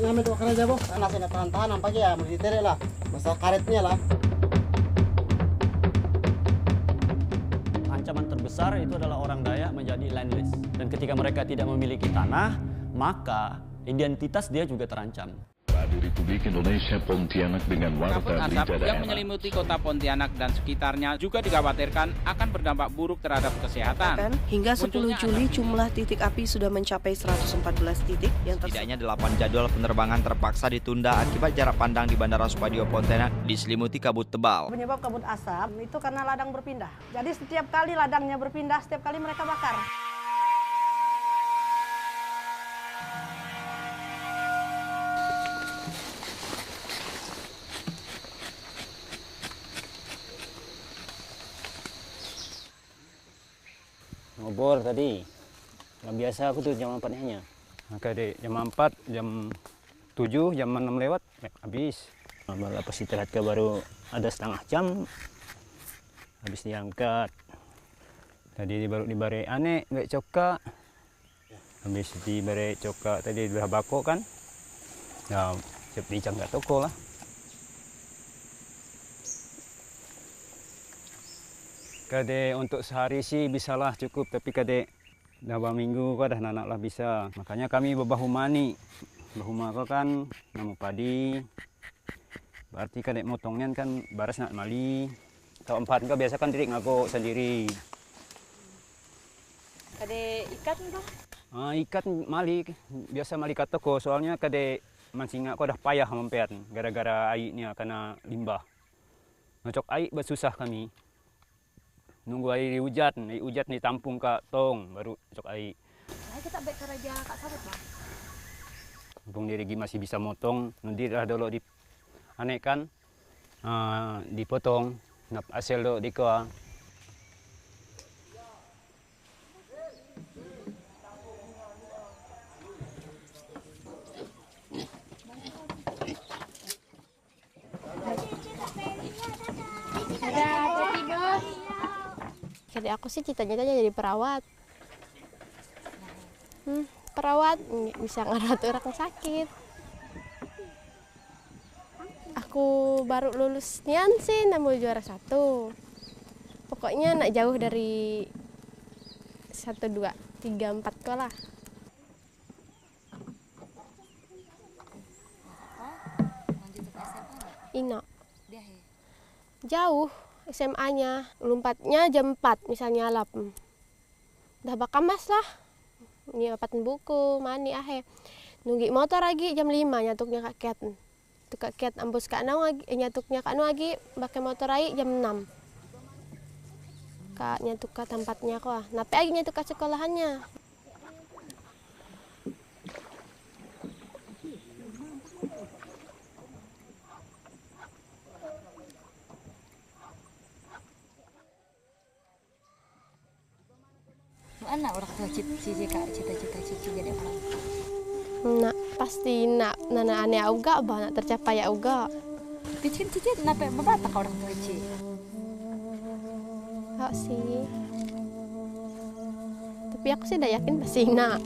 namin ito karena jabo. Nasa natahan-tahan ang pagi ya, magditere lah. Basta karetnya lah. Ancaman terbesar itu adalah orang Dayak menjadi landless. Dan ketika mereka tidak memiliki tanah, maka identitas dia juga terancam. Radio Republik Indonesia Pontianak dengan warta Kabut berita asap yang daerah. menyelimuti kota Pontianak dan sekitarnya juga dikhawatirkan akan berdampak buruk terhadap kesehatan. Hingga 10 Juli jumlah titik api sudah mencapai 114 titik yang Setidaknya 8 jadwal penerbangan terpaksa ditunda akibat jarak pandang di Bandara Supadio Pontianak diselimuti kabut tebal. Penyebab kabut asap itu karena ladang berpindah. Jadi setiap kali ladangnya berpindah, setiap kali mereka bakar. Ngobor tadi. Yang biasa aku tuh jam 4 hanya. Maka deh jam 4, jam 7, jam 6 lewat habis. Malah pas istirahat ke baru ada setengah jam habis diangkat. Tadi baru dibare aneh nggak coka. Habis dibare coka tadi udah bako kan. Ya, siap dicang nggak toko lah. Kade untuk sehari sih bisalah cukup, tapi kade dalam minggu kau dah nanak lah bisa. Makanya kami bebahu mani. Bahuma kau kan namu padi. Berarti kade motongnya kan baras nak mali. Tahun 4 kau biasa kan diri ngaku sendiri. Kade ikat enggak? Ikat mali biasa mali kat toko soalnya kade mancing kau dah payah mempeat gara-gara airnya karena limbah. Ngocok air bersusah kami. Nunggu air hujan ditampung ke tong baru cok air. Nah, kita baik kerja Kak Sabut, Bang. Mumpung diri masih bisa motong, nanti dah dulu di aneh kan dipotong, nap hasil do di kau. Jadi aku sih cita-citanya jadi perawat. Perawat bisa ngerawat orang sakit. Aku baru lulus nian sih, namun juara 1. Pokoknya nak jauh dari 1, 2, 3, 4 sekolah. Ino. Jauh. SMA-nya, lompatnya jam 4 misalnya alap. Dah bakamas lah. Nyiapin buku, mani ahe. Nunggi motor lagi jam 5 nyatuknya Kak Ket. Tuh Kak Ket ambus Kak Nau nyatuknya Kak Nau lagi pakai motor lagi jam 6. Kak nyatuk ke tempatnya kok. Nape lagi nyatuk ke sekolahannya. Anak orang tua cita-cita jadi orang. Nak pasti nak nana aneh auga bah nak tercapai auga. Cicit nape babata orang tua cicit. Kak sih. Tapi aku sih udah yakin pasti nak.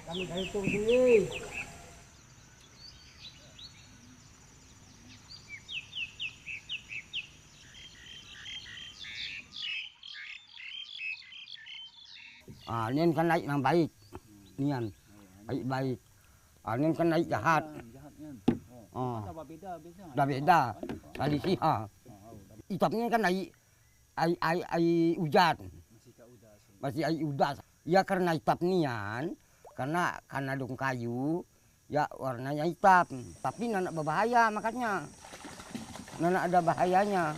Kami dari sini. Nian kan naik yang baik, nian baik. Nian kan naik jahat. Dah beda. Tadi sih Itapnya kan naik air hujan. Masih air udas. Ya karena itap nian, karena dong kayu, ya warnanya hitam. Tapi nanak berbahaya makanya. Nanak ada bahayanya.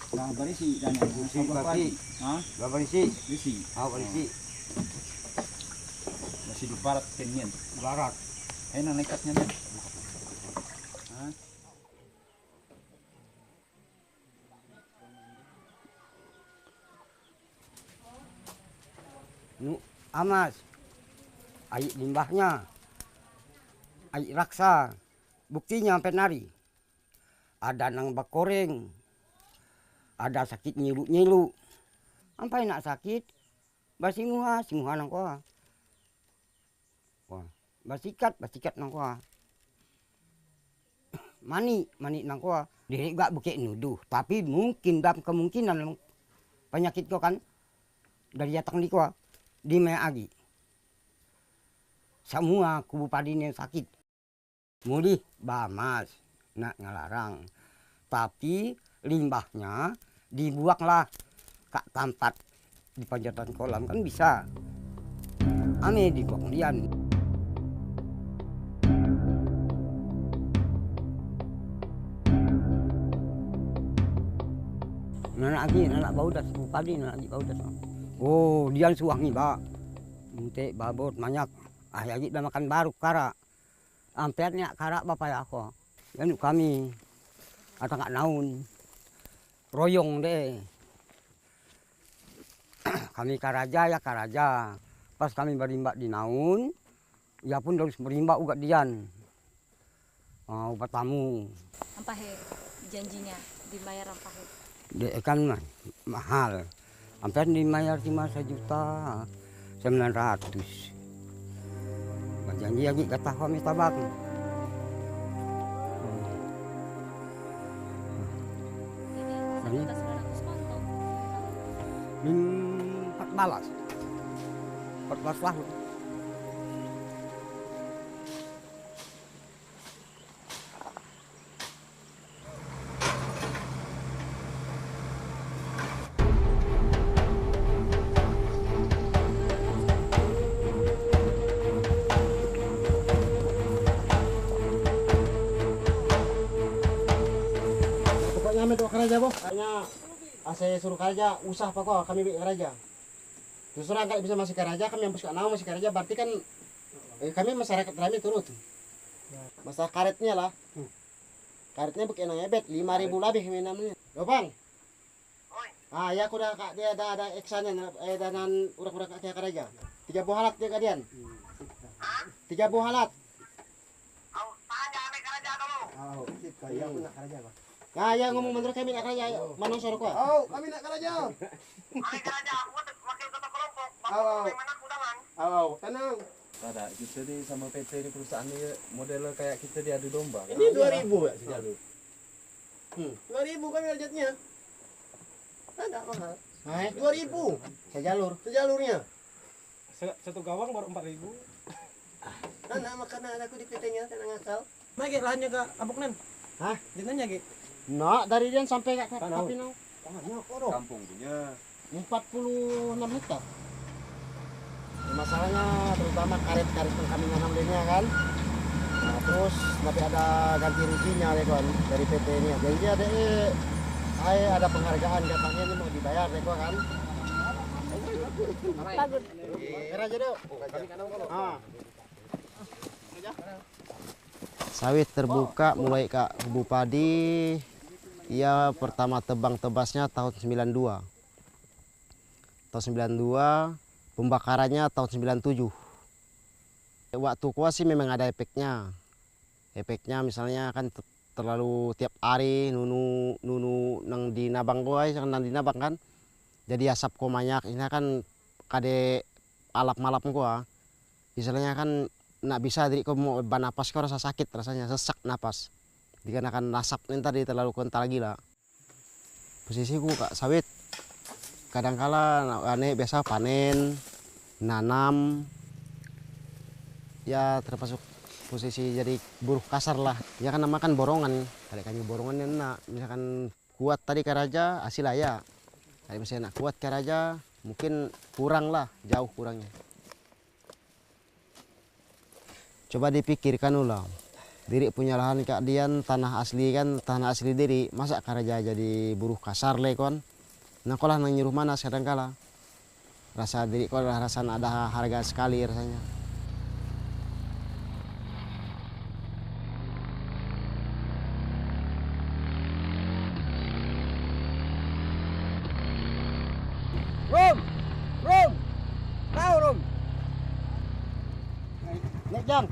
Nah, barisi dan barisi bagi. Barisi. Barisi. Barisi. Masih di barat kenyan. Barat. Enak nekatnya nih. Amas. Air limbahnya. Air raksa. Buktinya sampai nari. ada nang bakoreng, ada sakit nyilu-nyilu. Ampai nak sakit, basinguha nang koa. Wah, basikat nang koa. Mani nang koa. Diri gak bukit nuduh, tapi mungkin dalam kemungkinan penyakit ko kan dari datang di koa di Meagi. Semua kubu padi yang sakit. Mulih bamas nak ngelarang. Tapi limbahnya dibuanglah ke tempat di panjatan kolam kan bisa. Ame dibuang lian. Nanak baudas, padi nanak baudas. Oh, dia suwangi ba. Munte babot banyak. Lagi dah makan baru kara. Ampernya kara bapak aku. Yan kami. Atau nggak naun. Royong deh. Kami karaja ya karaja. Pas kami berimba di naun, ya pun harus berimba ugat dian. Ubat tamu. Apa he janjinya dibayar apa he? Dia kan mahal. Hampir dibayar cuma 1.900.000. Janji lagi kata kami tabak. Ini 14 tahun. Kami tuh keraja boh, kayaknya saya suruh keraja usah pak kok kami bikin keraja. Justru kalau bisa masih keraja kami yang pusat nama masih keraja berarti kan kami masyarakat kami turut. Masalah karetnya lah, karetnya bikin ebet 5.000 lebih namanya. Loh bang, ya aku udah kak dia ada eksannya dengan urak-urak kayak keraja. 3 buah halat dia kalian. 3 buah halat. Kaya aku nak keraja pak. Ya ngomong menurut kami nak keraja, mana suara kau? Kami nak keraja. Kami keraja, aku wakil ketua kelompok. Bagaimana kudangan? Tenang. Ada, kita di sama PT di perusahaan ini model kayak kita diadu domba. Ini 2.000 ya sejalur. 2.000 kami harganya. Ada mahal. 2.000 sejalur. Sejalurnya. Satu gawang baru 4.000. Anak makan aku di PT-nya tenang asal. Lagi lahannya ke Abuknen. Hah? Dinanya ge. Nah, dari dia sampai ke Kapinau. Kampung punya 46 hektar. Masalahnya terutama karet-karet yang kami nanam dia kan. Nah, terus tapi ada ganti ruginya ya kan dari PT ini. Jadi dia ada penghargaan katanya ini mau dibayar deh kan. Bagus. Keraja deh. Sawit terbuka mulai Kak kubu padi. Ia pertama tebang tebasnya tahun 92. Tahun 92, pembakarannya tahun 97. Waktu kuas sih memang ada efeknya. Efeknya misalnya kan terlalu tiap hari nunu nang di nabang gua nang di nabang kan. Jadi asap ko banyak. Ini kan kade alap malap gua. Misalnya kan nak bisa diri ko mau banapas ko rasa sakit rasanya sesak napas. Dikarenakan asap ini tadi terlalu kental gila. Posisiku Kak sawit kadangkala aneh biasa panen, nanam, ya termasuk posisi jadi buruh kasar lah. Ya kan namakan borongan, ada kami borongan nak misalkan kuat tadi karaja hasil ya. Kalau misalnya nak kuat karaja mungkin kurang lah, jauh kurangnya. Coba dipikirkan ulang. Diri punya lahan keadian tanah asli kan tanah asli diri masa karaja jadi buruh kasar le kon. Nah kolah nang nyuruh mana kadang kala rasa diri kau rasa ada harga sekali rasanya. Rum, kau Rum. Nek jang.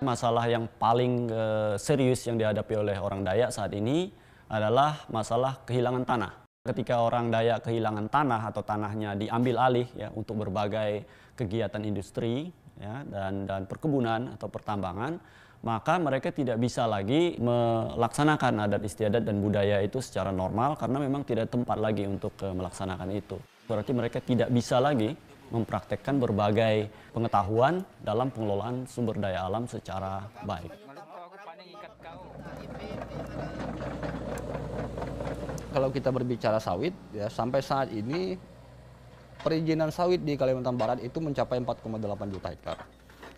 Masalah yang paling serius yang dihadapi oleh orang Dayak saat ini adalah masalah kehilangan tanah. Ketika orang Dayak kehilangan tanah atau tanahnya diambil alih ya untuk berbagai kegiatan industri ya, dan perkebunan atau pertambangan, maka mereka tidak bisa lagi melaksanakan adat istiadat dan budaya itu secara normal karena memang tidak tempat lagi untuk melaksanakan itu. Berarti mereka tidak bisa lagi mempraktekkan berbagai pengetahuan dalam pengelolaan sumber daya alam secara baik. Kalau kita berbicara sawit, ya sampai saat ini perizinan sawit di Kalimantan Barat itu mencapai 4,8 juta hektar.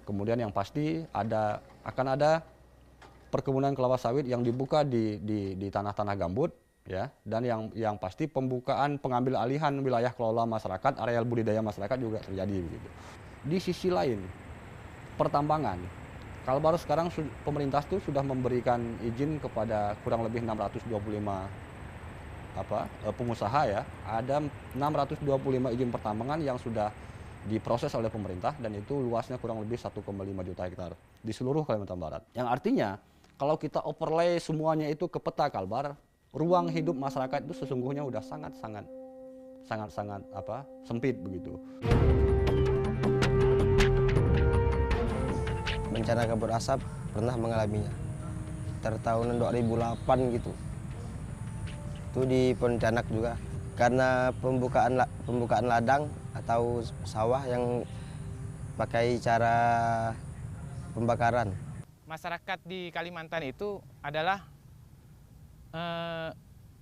Kemudian yang pasti akan ada perkebunan kelapa sawit yang dibuka di tanah-tanah gambut, ya, dan yang pasti pembukaan pengambil alihan wilayah kelola masyarakat, areal budidaya masyarakat juga terjadi begitu. Di sisi lain, pertambangan, Kalbar sekarang pemerintah itu sudah memberikan izin kepada kurang lebih 625 pengusaha ya, ada 625 izin pertambangan yang sudah diproses oleh pemerintah dan itu luasnya kurang lebih 1,5 juta hektar di seluruh Kalimantan Barat. Yang artinya kalau kita overlay semuanya itu ke peta Kalbar, ruang hidup masyarakat itu sesungguhnya udah sangat sempit begitu. Bencana kabut asap pernah mengalaminya. Tahun 2008 gitu. Itu di Pontianak juga karena pembukaan ladang atau sawah yang pakai cara pembakaran. Masyarakat di Kalimantan itu adalah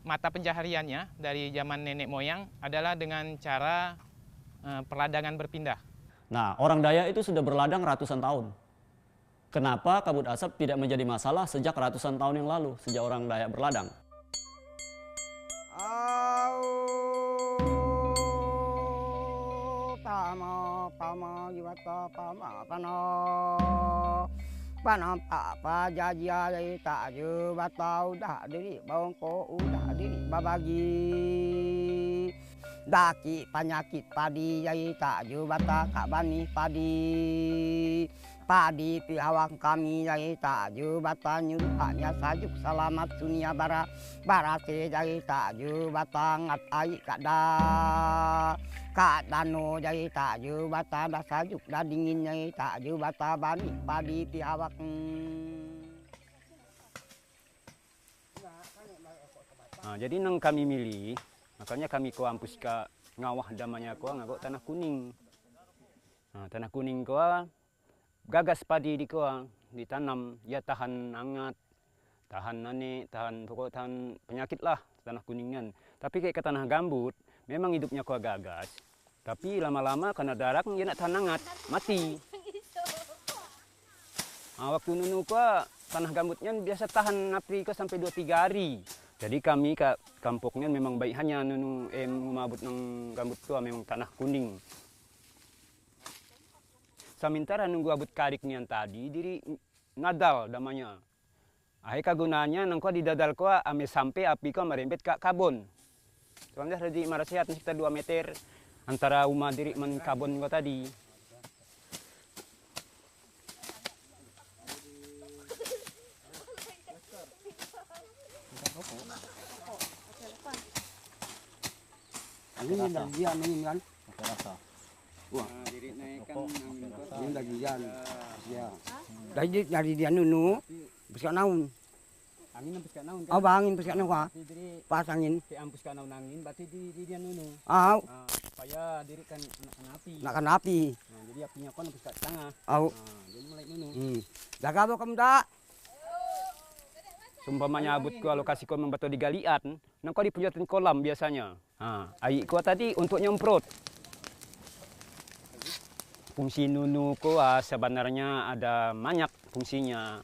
mata pencahariannya dari zaman nenek moyang adalah dengan cara perladangan berpindah. Nah, orang Dayak itu sudah berladang ratusan tahun. Kenapa kabut asap tidak menjadi masalah sejak ratusan tahun yang lalu, sejak orang Dayak berladang? Pama jiwata pama pano papa jajia dari taju batau dah diri bongko udah diri babagi daki penyakit padi jadi taju bata kak bani padi piawang kami jadi taju bata nyuruhnya sajuk selamat dunia barate jadi taju batang atai kada Kak dano jadi taju bata dah sajuk dah dingin jadi taju bata bani padi piawak. Nah, jadi nang kami milih, makanya kami ko ampus ka ngawah damanya ko ngagok tanah kuning. Nah, tanah kuning ko gagas padi di ko ditanam ya tahan hangat, tahan pokok tahan penyakit lah tanah kuningan. Tapi kayak ke tanah gambut memang hidupnya ko gagas. Tapi lama-lama karena darak dia nak tahan hangat, mati. Nah, waktu nunu ko tanah gambutnya biasa tahan napri ko sampai 2-3 hari. Jadi kami ke kampungnya memang baik hanya nunu mabut nang gambut ko memang tanah kuning. Sementara nunggu abut kariknya tadi diri nadal damanya. Akhirnya gunanya nang ko didadal ko ame sampai api ko merembet ke kabon. Soalnya jadi marasehat sekitar 2 meter antara rumah diri men kabon ko tadi. Ini dagian ini kan? Rasa. Wah, ini dagian. Ya. Dari dia nunu, bisa naun. Angin ampus ka naun. Oh, bangin pus ka naun ka. Pasangin. Di ampus ka naun angin, berarti di dia nunu. Aw. Supaya diri kan anak api. Nakan api. Nah, jadi apinya kon ampus ka tengah. Aw. Jadi mulai nunu. Jaga bo kamu dak. Sumpamanya abut ko lokasi ko membato di galian, nang ko dipujatin kolam biasanya. Air ko tadi untuk nyemprot. Fungsi nunu ko sebenarnya ada banyak fungsinya.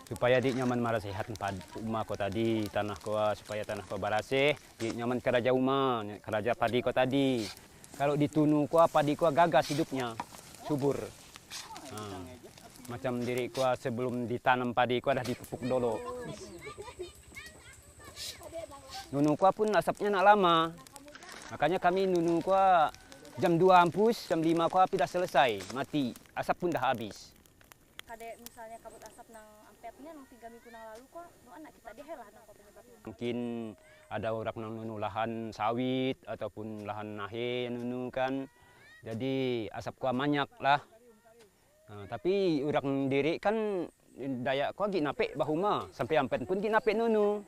Supaya di nyaman marasehat rumah ko tadi, tanah ko supaya tanah ko barasih, di nyaman keraja rumah, keraja padi ko tadi. Kalau ditunu ko padi ko gagas hidupnya, subur. Macam diri ko sebelum ditanam padi ko dah dipupuk dulu. Nunu ko pun asapnya nak lama. Makanya kami nunu ko jam 2 ampus, jam 5 ko api dah selesai, mati. Asap pun dah habis. kade misalnya kabut asap nang ampetnya nang 3 minggu nang lalu kok nu anak kita dehelah nang penyebabnya. Mungkin ada orang nang nunu lahan sawit ataupun lahan nahe nunu kan. Jadi asap kuah banyak lah. Nah, tapi orang diri kan Dayak kuah gi napek bahuma sampai ampet pun gi napek nunu.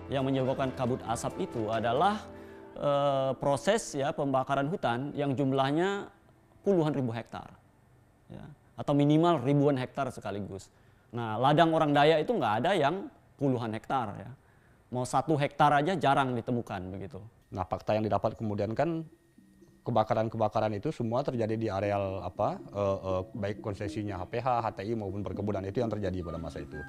Yang menyebabkan kabut asap itu adalah proses ya pembakaran hutan yang jumlahnya puluhan ribu hektar, ya, atau minimal ribuan hektar sekaligus. Nah, ladang orang Dayak itu nggak ada yang puluhan hektar, ya. Mau 1 hektar aja jarang ditemukan begitu. Nah, fakta yang didapat kemudian kan kebakaran-kebakaran itu semua terjadi di areal baik konsesinya HPH, HTI maupun perkebunan itu yang terjadi pada masa itu.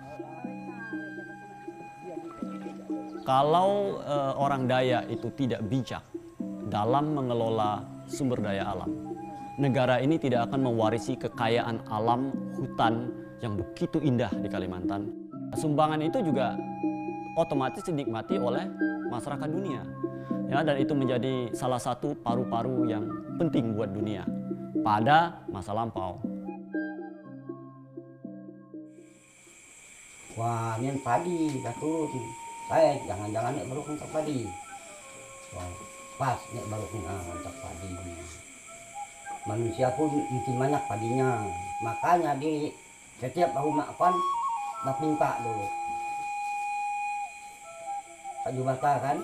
Kalau orang Dayak itu tidak bijak dalam mengelola sumber daya alam, negara ini tidak akan mewarisi kekayaan alam hutan yang begitu indah di Kalimantan. Sumbangan itu juga otomatis dinikmati oleh masyarakat dunia. Ya, dan itu menjadi salah satu paru-paru yang penting buat dunia pada masa lampau. Wah, ini padi dah turun. Saya jangan-jangan nek baru untuk padi. Wah, pas nek baru untuk padi. Manusia pun mungkin banyak padinya. Makanya di setiap bahu makan minta dulu. Kayu bata kan?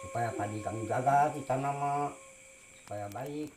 Supaya padi kami jaga di tanam supaya baik.